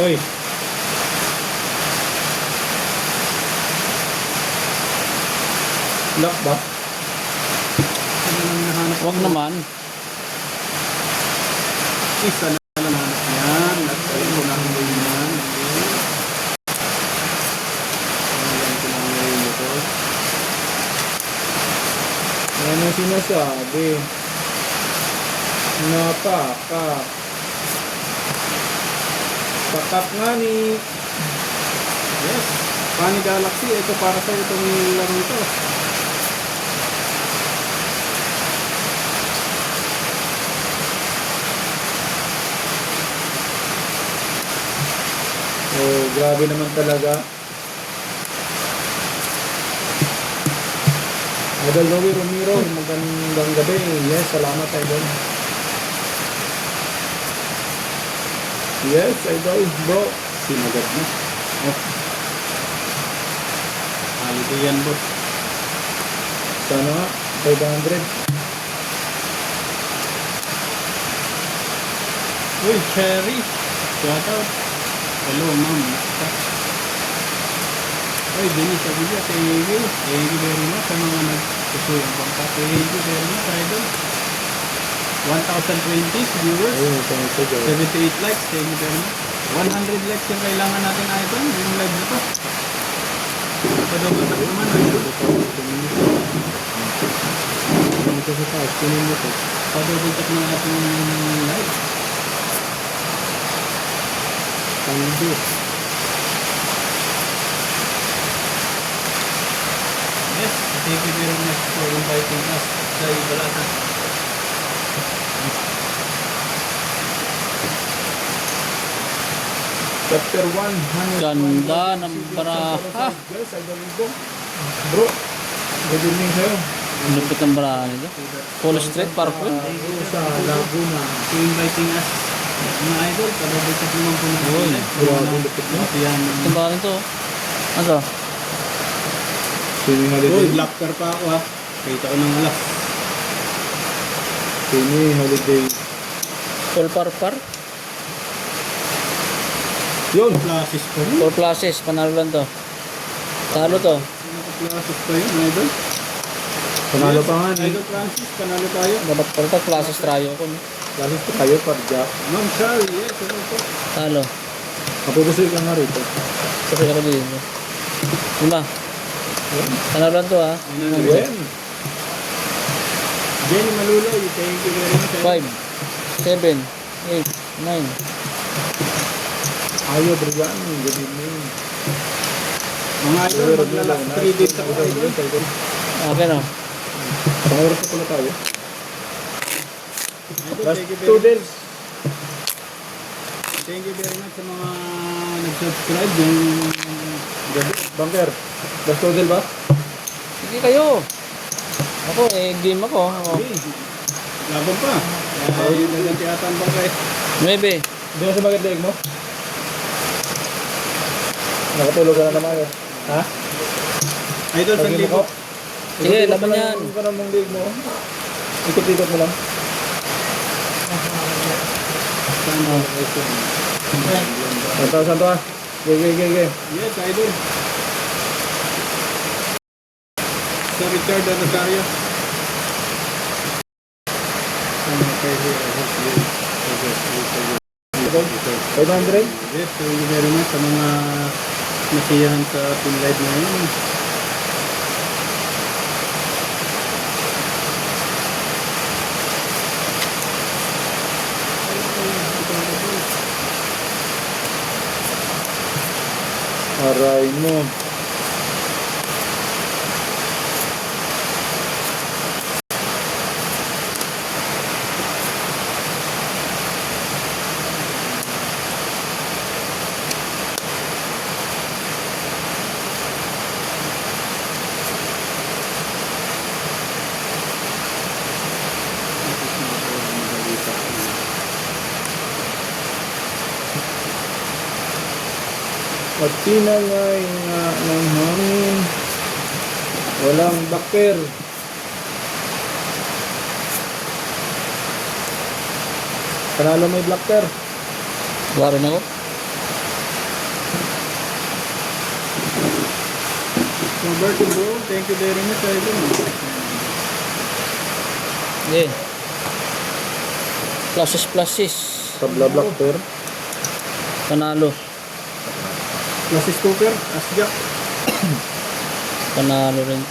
Hoy. Lock ba? Ano nang nahanap? Wag naman. Isa na lang nahanap yan. Nagkaroon ko ng ganyan. Ayan ko lang ngayon ito. Yan ang sinasabi. Napaka. Pakak nga ni. Yes. Funny Galaxy. Ito para sa itong laro ito. Oh, grabe naman talaga. Idol Rowie Romero, magandang gabi. Yes, salamat Idol. Yes, Idol, bro. Sinagad na. Oh. Holiday yan, boss. Sana nga, 500. Uy, Cherry. Shout out. Hello, ma'am. Uy, Dennis, sabi niya, thank you. Thank you very much sa mga nagsusuyo ang bangka. Thank you very much, idol. 1,020 viewers. Ayun, sa ito, Joe. 78 likes, thank you very much. 100 likes yung kailangan natin, idol. Yung live nito. Padouble tap naman, idol. Ito sa taas, kunin mo ito. Padouble tap ng ating live. Thank you. Yes, thank you very much for inviting us sa Ibalata. Chapter 1. Ganda ng baraha. Yes, Idol Ibo. Bro, good evening sa'yo. Ang lupit ng baraha nito. Full straight, parkour. Sa Laguna. For inviting us. Mga idol, padouble tap naman po natin. Uy, grabe, lupit na. Yan. Ang baraha nito. Ano to? Swimming Uy, holiday. blacker pa ako ha. Kita ko ng alak. Swimming holiday. Full par. Yun. Classes pa rin. Full classes. Panalo lang to. Talo to. Classes pa yun, idol. Panalo pa nga ni. Idol Francis, panalo tayo. Dapat pala to classes tryo ko. No? Lalis pa tayo, Parja. Ma'am Shari, yes, ano po? Talo. Mapupusig lang nga rito. Kasi ako dito. Diba? Panalo lang to ha. Yan. Jenny Maluloy, thank you very much. 5, 7, 8, 9. Ayo, Brian. Good evening. Mga idol, maglalak 3 days ako idol. Okay no? Pangoras na pala tayo. Idol, Last thank you 2 very much. days. Thank you very much sa mga nag-subscribe yung gabi. Bunker. Last 2 days ba? Sige kayo. Ako game ako. Hey, laban pa. Ay, naganti ata ang bangkay. 9. Hindi mo sa bagay leg mo? Nakatulog ka na naman yun. Ha? Idol, Pag 1,000. mo ko? Sige, laban yan. Ikot ka na mong leg mo. Ikot-ikot mo lang. Saan ba? Saan to ha? Gege. Yes, idol. Sa Richard Rosario. Ano kayo? I hope you. 500? Yes, thank you very much sa mga nasiyahan sa team live na yun. Aray mo. At tinangay nga ng hangin. Walang baker. Panalo may blacker. Wala rin ako. Roberto bro, thank you very much idol. Okay. Pluses. Tabla Black Pearl. Panalo. Classic Cooper, Asjak. Panalo rin.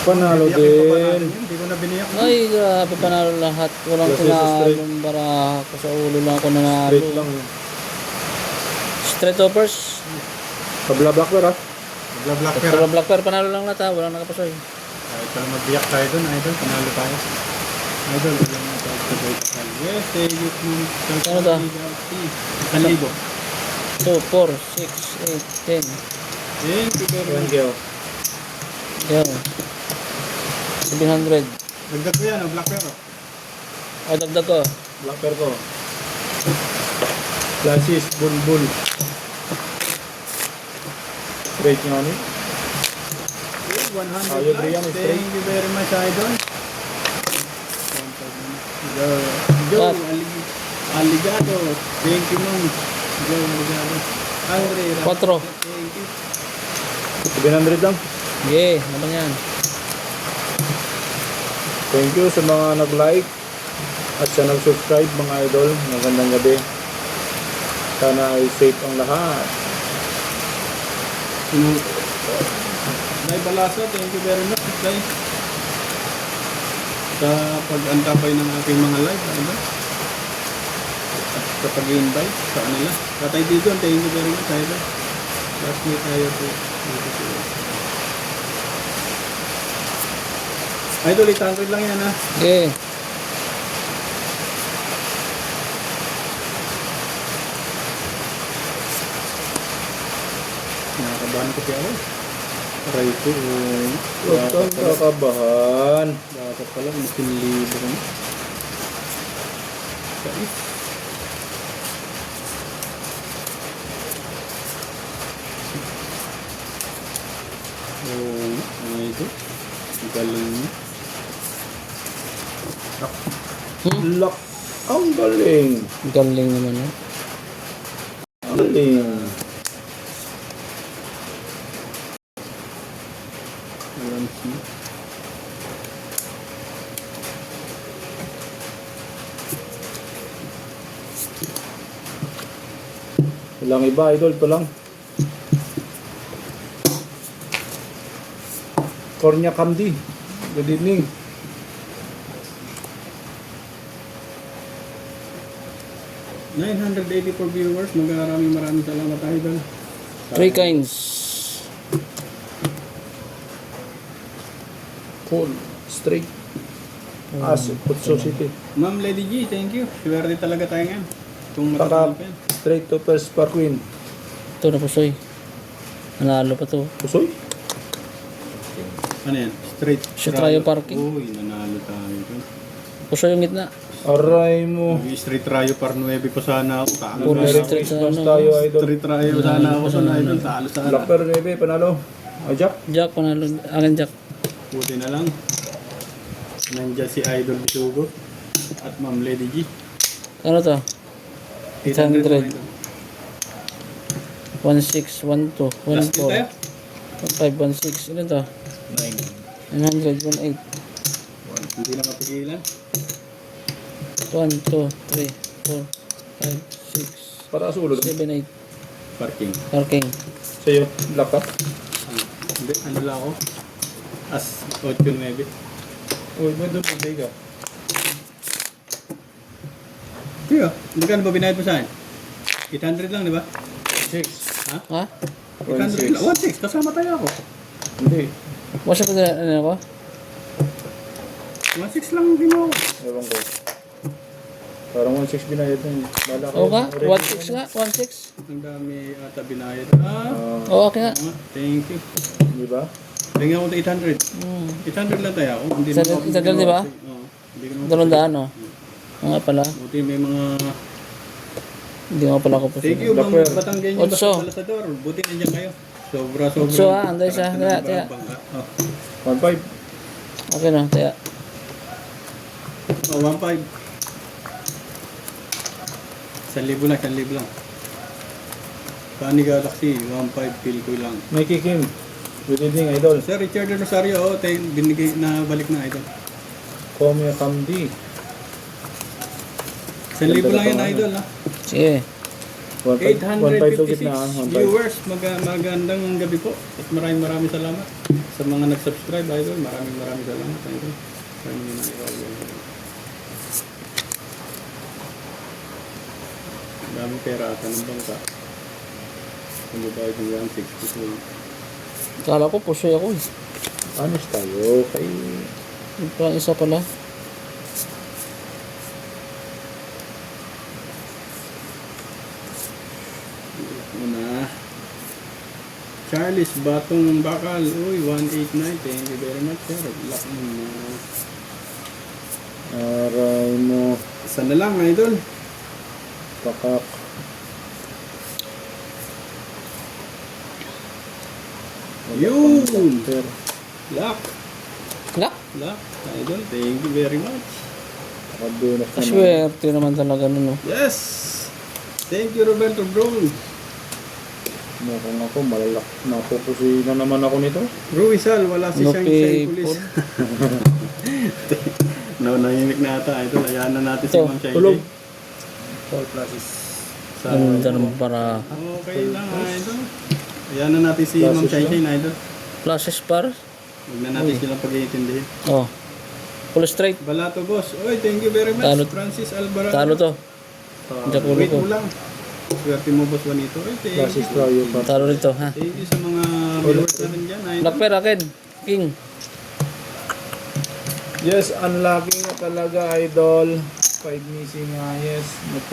Panalo Biyakin ko pa natin din. yun, hindi ko na biniyak. Ay, grabe, panalo lahat. Walang Plus is straight. tinalong baraha ko sa ulo lang ako nanalo. Straight lang yun. Straight toppers. Tabla Black Pearl ha. Black Pero Black Pearl, panalo lang lahat ha. Walang nakapasoy. Kahit pala magbiyak tayo dun, idol, panalo tayo. Idol, wala na tayo sa Boy Pasal. Yes, thank you to Ano to? 1,000. 2, 4, 6, 8, 10. Thank you very Yan much. kayo. Yan. 700. Dagdag ko yan, Black Pero. O, dagdag ko. Black Pearl ko. Francis Bulbul. Straight nga ni. 100 Ayun, likes. Brian, straight. Thank you very much, idol. Go, Cut. Aligado. Thank you, ma'am. Go, Aligado. Andre, 4. thank you. 700 lang. Okay, naman yan. Thank you sa mga nag-like at sa nag-subscribe mga idol. Magandang gabi. Sana ay safe ang lahat. Day Balasa, thank you very much, Day. Sa pag-antabay ng aking mga live, idol. At sa pag-invite sa kanila. Tatay Digon, thank you very much, idol. Last meet tayo po. Idol, 800 lang yan, ha? Okay. Nakakabahan ko siya, oh. Aray ko, oh. Huwag kang kakabahan. Dapat pala, mas libo ko na. Kaya, oh, ay ito. Galing niya. Lock. Ang galing. Galing naman ha. Ang galing. Alam siya. Walang iba idol. Ito lang. Kornya Kamdi. Good evening. $984 viewers. Maraming salamat, idol. 3 kinds. Full. Straight. As Putso City. Ma'am Lady G, thank you. Swerte talaga tayo ngayon. Kung Taka matatanong ka yan. straight to first par queen. Ito na pusoy. Nanalo pa to. Pusoy. Ano yan? Straight. Siya tayo parking. Uy, nanalo tayo. Pusoy yung gitna. Aray mo. Mag-street rayo par 9 pa sana ako. Talo Puro na street ako. sa Christmas ano. tayo idol. Street rayo sana ako sa idol. Talo sana. Black Pearl 9 panalo. Ajak. Jack, panalo. Akin Jack. Buti na lang. Nandiyan si Idol Bisugo at Ma'am Lady G. Ano to? 800. 800. 16, 12, Last two tayo? 14, 15, 16. Ano to? 900, 18. Hindi na mapigilan. 1, 2, 3, 4, 5, 6, Para sa ulo. 7, 8. Parking. Parking. Sa'yo. Black Cup. Hindi, ano lang ako. As 8-9. Uy, may doon pagday ka. Tiyo, magkano ba binayad mo sa akin? 800 lang, di ba? 6. Ha? Ha? 800 lang. 1.6, kasama tayo ako. Hindi. Wasa pa na, ano ko? 1.6 lang ginawa ko. Ewan ko. Parang 1.6 binayad na yun. Bala Oo ka? 1.6 nga? 1.6? Ang dami ata binayad. Oo, okay nga. Thank you. Di ba? Tingnan ko ito 800. 800 lang tayo ako. Hindi Isa- naman ako isa lang, di ba? Oo. Hindi ko naman. 200 oh. Oo nga pala. Buti may mga... Hindi nga pala ako pusoy. Thank you, Black Bang Pearl. Batanggenyo Otso. Balasador. Buti nandiyan kayo. Sobra. Otso, anday siya. Kaya, kaya. Oh, 1.5. Okay na, kaya. oh 1.5. 1,000 lang, 1,000 lang. Kani Galaxy, 1.5 kill ko lang. Mikey Kim. Good evening, Idol. Sir Richard Rosario, binigay na balik na idol. Komya Kamdi. 1,000 lang yan idol ha. Sige. 1.5 gitna. 856 viewers, magandang gabi po. At maraming salamat sa mga nag-subscribe idol. Maraming salamat idol. Daming pera ata ng bangka. Ano ba yung 162? Kala ko pusoy ako eh. Honest tayo. Kay... Yung parang isa pala. Una. Charles Batong Bakal. Uy, 189. Thank you very much sir. Lock mo na. Aray mo. Isa na lang idol. Pakak. Yun! Sir. Lock. Lak. Lock. Idol, thank you very much. Nakabunok na. Aswerte naman talaga nun, no? Yes! Thank you Roberto Brown. Mukhang ako, malalak. Napupusi na naman ako nito. Ruizal, wala si No Shine Shine people. Police. No, nahimik na ata. Idol, ayan na natin si Ito, Ma'am Shine tulog. Shine. All classes. Ganda naman para Okay lang idol. Ayan na natin si Ma'am Classes Shine lang. Shine idol. classes par. Huwag na natin silang pag-iintindihin. Oh. Full straight. Balato boss. Oy, thank you very much. Talo. Francis Alvarado. Talo to. Jakulo Wait ko. mo lang. Swerte mo boss Juanito. Oy, thank Classes you. tayo pa. Talo rito, ha? Thank you sa mga viewers natin dyan. Idol. Black pair akin. King. Yes, unlucky nga talaga, Idol. 5 missing nga, yes.